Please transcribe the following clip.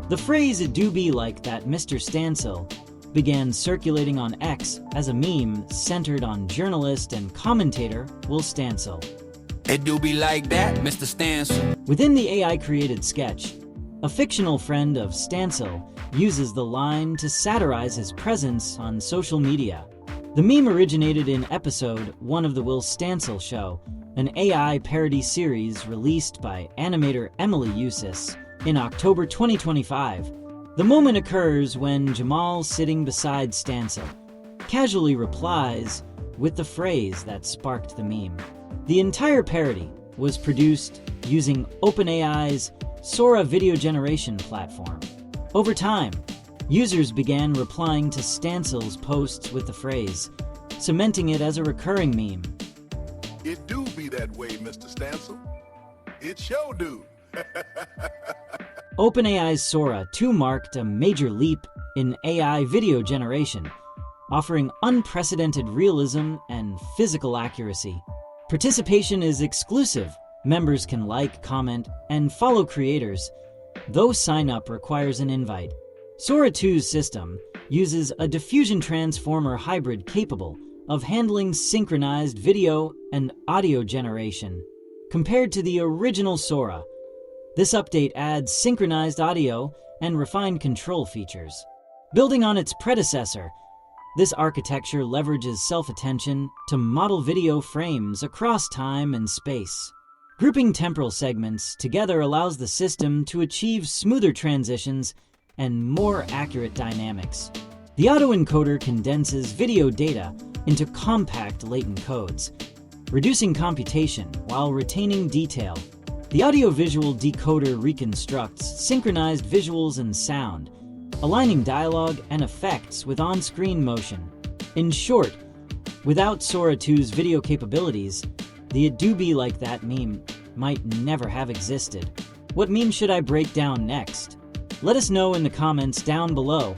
The phrase "it do be like that, Mr. Stancil" began circulating on X as a meme centered on journalist and commentator Will Stancil. It do be like that, Mr. Stancil. Within the AI-created sketch, a fictional friend of Stancil uses the line to satirize his presence on social media. The meme originated in episode 1 of The Will Stancil Show, an AI parody series released by animator Emily Eusis in October 2025. The moment occurs when Jamal, sitting beside Stancil, casually replies with the phrase that sparked the meme. The entire parody was produced using OpenAI's Sora video generation platform. Over time, users began replying to Stancil's posts with the phrase, cementing it as a recurring meme. It do be that way, Mr. Stancil. It sure do. OpenAI's Sora 2 marked a major leap in AI video generation, offering unprecedented realism and physical accuracy. Participation is exclusive. Members can like, comment, and follow creators, though sign-up requires an invite. Sora 2's system uses a Diffusion Transformer hybrid capable of handling synchronized video and audio generation. Compared to the original Sora, this update adds synchronized audio and refined control features. Building on its predecessor, this architecture leverages self-attention to model video frames across time and space. Grouping temporal segments together allows the system to achieve smoother transitions and more accurate dynamics. The autoencoder condenses video data into compact latent codes, reducing computation while retaining detail. The audiovisual decoder reconstructs synchronized visuals and sound, aligning dialogue and effects with on-screen motion. In short, without Sora 2's video capabilities, the "it do be like that" meme might never have existed. What meme should I break down next? Let us know in the comments down below.